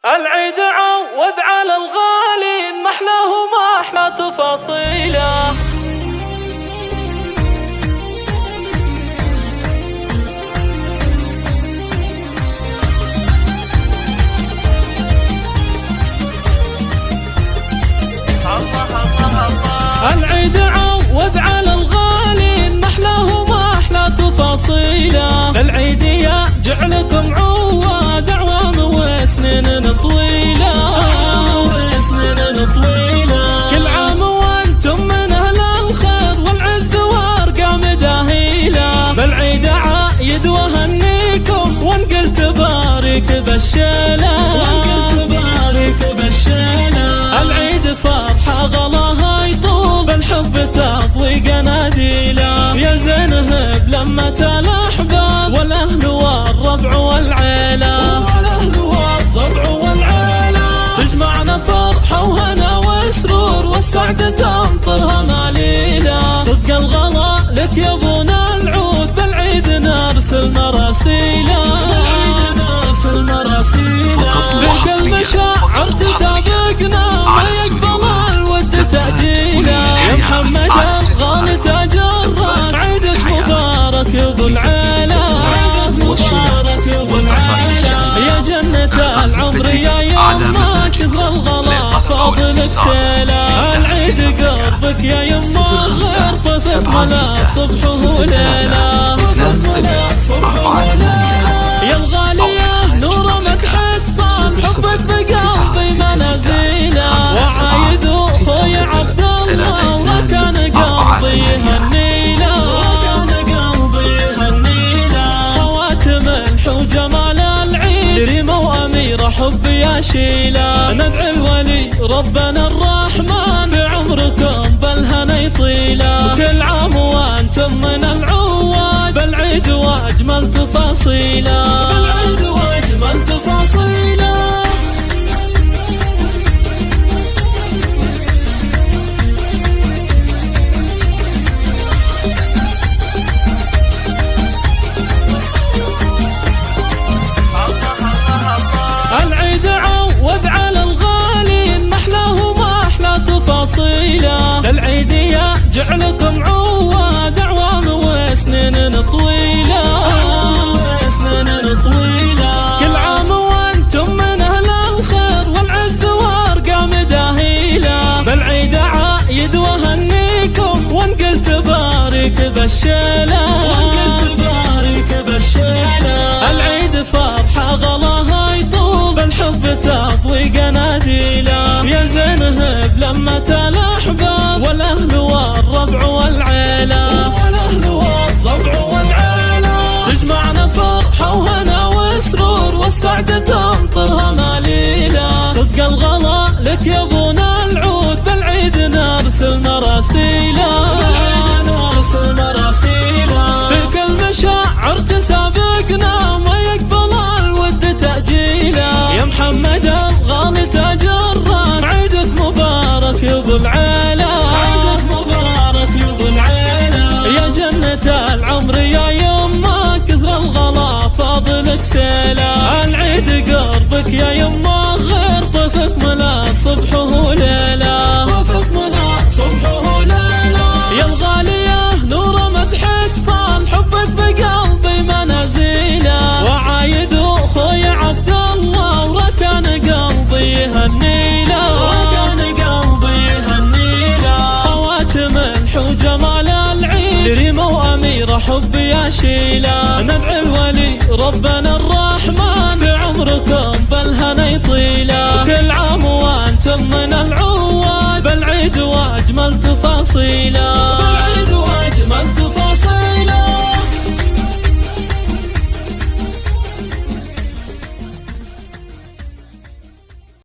العيد عوض على الغالي، ما احلاه وما احلى تفاصيله. العيد عوض على الغالي، ما احلاه وما احلى تفاصيله. العيد يا جعلكم عواد اعوام وسنين طويله، كل عام وانتم من اهل الخير والعز وارقام داهيله. بالعيد عايد وهنيكم وانقل تبارك بالشيله، العيد فرحه غلاها يطوب، الحب تضوي قناديله. يا زينهب لمة الاحباب والاهل والربع والعيله، تجمعنا فرحه وهنا وسرور، والسعد تمطرها ماليله. صدق الغلا لك يا ابونا العود، بالعيد نرسل مراسيله، فيك المشاعر تسابقنا، ما يقبل الود تأجيله. يا محمد الغالي تاج الراس، عيدك مبارك يا ابو العيله، يا جنة العمر يا يما كثر الغلا فاضلك سيله. العيد قربك يا يما غير طفل ملا صبحه وليله. يا الغالية نور مدح الطال، حبك بقلبي منازيله. وعايد اخوي عبد الله وكان قلبي يهنيله، خواتم الحو جمال العيد، ريمة واميرة حب يا شيله. ندعي الولي ربنا الرحمن في عمركم بالهنا يطيله. وكل عام وانتم من العواد، بالعيد واجمل تفاصيله، العيد عوض على الغالي، ما احلاه وما احلى تفاصيله. العيد يا جعلكم عواد اعوام وسنين طويله، كل عام وانتم من اهل الخير والعز وارقام داهيله. بالعيد عايد وهنيكم وانقل تبارك بالشيله، العيد فرحه غلاها يطوب، الحب تضوي قناديله. يا زينهب لمة الاحباب والاهل والربع والعيله، تجمعنا فرحه وهنا وسرور، والسعد تمطرها ماليله. صدق الغلا لك يا ابونا العود، بالعيد نرسل مراسيله، فيك المشاعر تسابقنا، ما يقبل الود تأجيله. يا محمد الغالي تاج الراس، عيدك مبارك يا ابو العيله، يا جنة العمر يا يما كثر الغلا فاضلك سيله. العيد قربك يا يما غير طفك ملا صبحه وليله، يا الغالية نور مدحك طال، حبك بقلبي منازيله. وعايد اخوي عبد الله وركان قلبي يهنيله، خواتم الحو جمال العيد، ريمة واميرة حب يا شيله. ندعي الولي ربنا الرحمن في عمركم بالهنا يطيله. وكل عام وانتم من العواد، بالعيد واجمل تفاصيله.